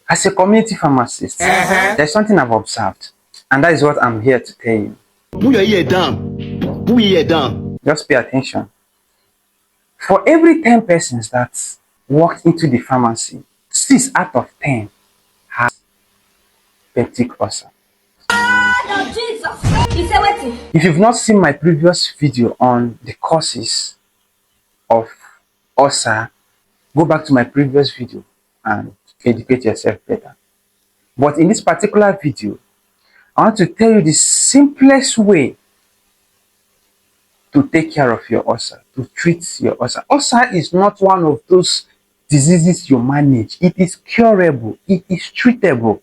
As a community pharmacist, there's something I've observed, and that is what I'm here to tell you. Put your ear down. Put your ear down. Just pay attention. For every 10 persons that walked into the pharmacy, 6 out of 10 have peptic ulcer. Oh, Jesus. He said what? If you've not seen my previous video on the causes of ulcer, go back to my previous video and educate yourself better. But in this particular video, I want to tell you the simplest way to take care of your ulcer, to treat your ulcer. Ulcer is not one of those diseases you manage. It is curable. It is treatable.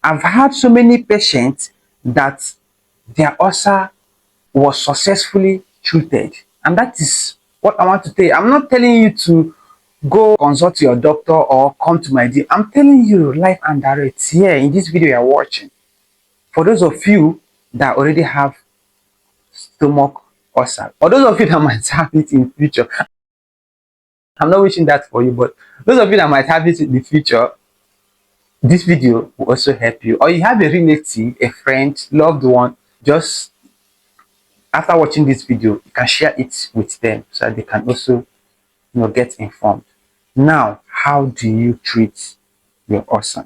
I've had so many patients that their ulcer was successfully treated. And that is what I want to tell you. I'm not telling you to go consult your doctor or come to my DM. I'm telling you live and direct here in this video you're watching. For those of you that already have stomach ulcer, or those of you that might have it in future, I'm not wishing that for you, but those of you that might have it in the future, this video will also help you. Or you have a relative, a friend, loved one, just after watching this video, you can share it with them so that they can also, get informed. Now, how do you treat your ulcer?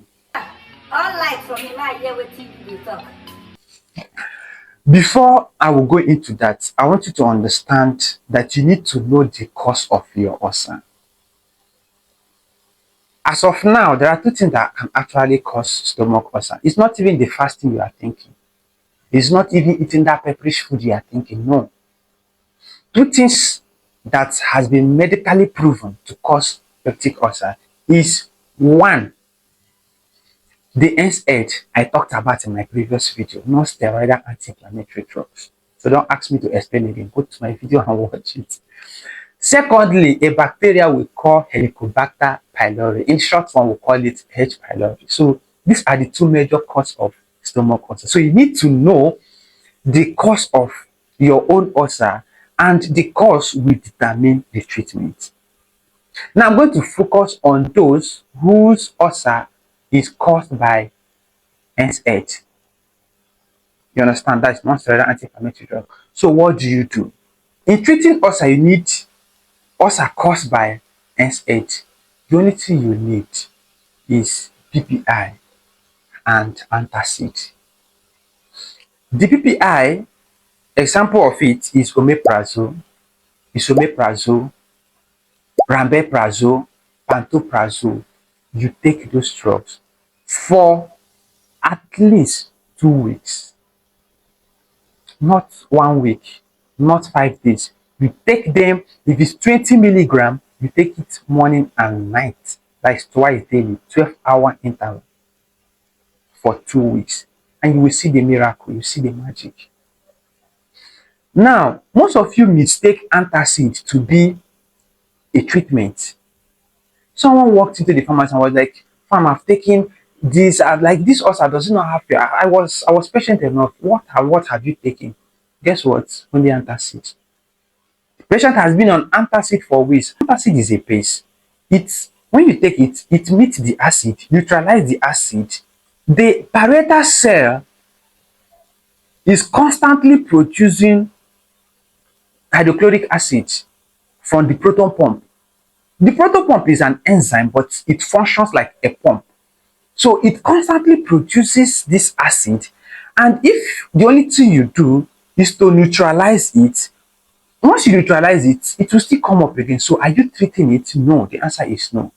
Before I will go into that, I want you to understand that you need to know the cause of your ulcer. As of now, there are 2 things that can actually cause stomach ulcer. It's not even the first thing you are thinking. It's not even eating that pepperish food you are thinking. No. 2 things that has been medically proven to cause peptic ulcer is 1, the NSAID I talked about in my previous video, non-steroidal anti-inflammatory drugs. So don't ask me to explain it again. Go to my video and watch it. Secondly, a bacteria we call Helicobacter pylori. In short form, we call it H. pylori. So these are the 2 major causes of stomach ulcer. So you need to know the cause of your own ulcer, and the cause will determine the treatment. Now I'm going to focus on those whose ulcer is caused by NSAID. You understand? That's non-steroidal anti-inflammatory drug. So what do you do? In treating ulcer, you need ulcer caused by NSAID. The only thing you need is PPI and antacid. The PPI, example of it is omeprazole, rambeprazole, pantoprazole. You take those drugs for at least 2 weeks, not 1 week, not 5 days. You take them. If it's 20 milligrams, you take it morning and night. That is twice daily, 12-hour interval for 2 weeks. And you will see the miracle, you see the magic. Now, most of you mistake antacid to be a treatment. Someone walked into the pharmacy and was like, "Fam, I've taken this, like this ulcer does not have you. I was patient enough. What have you taken?" Guess what? Only antacid. The patient has been on antacid for weeks. Antacid is a paste. When you take it, it meets the acid, neutralize the acid. The parietal cell is constantly producing hydrochloric acid from the proton pump. The proton pump is an enzyme, but it functions like a pump. So it constantly produces this acid, and if the only thing you do is to neutralize it, once you neutralize it, it will still come up again. So are you treating it? No, the answer is no.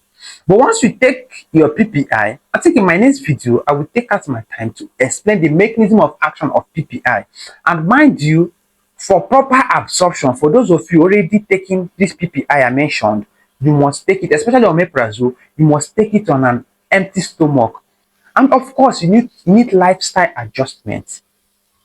But once you take your PPI, I think in my next video, I will take out my time to explain the mechanism of action of PPI. And mind you, for proper absorption, for those of you already taking this PPI I mentioned, you must take it, especially omeprazole, you must take it on an empty stomach. And of course, you need lifestyle adjustments.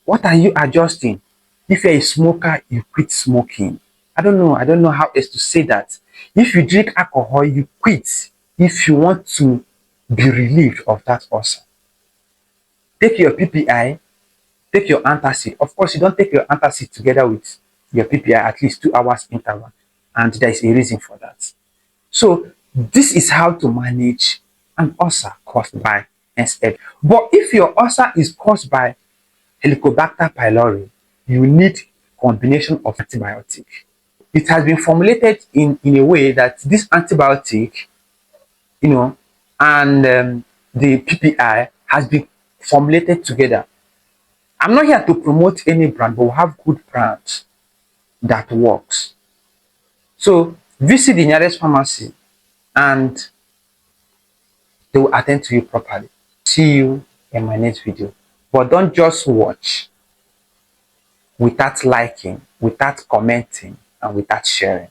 What are you adjusting? If you're a smoker, you quit smoking. I don't know how else to say that. If you drink alcohol, you quit if you want to be relieved of that ulcer. Take your PPI, take your antacid. Of course, you don't take your antacid together with your PPI at least 2 hours interval, and there is a reason for that. So this is how to manage an ulcer caused by NSAID. But if your ulcer is caused by Helicobacter pylori, you need combination of antibiotic. It has been formulated in a way that this antibiotic, you know, and the PPI has been formulated together. I'm not here to promote any brand, but we have good brands that works. So visit the nearest pharmacy and they will attend to you properly. See you in my next video. But don't just watch without liking, without commenting, and without sharing.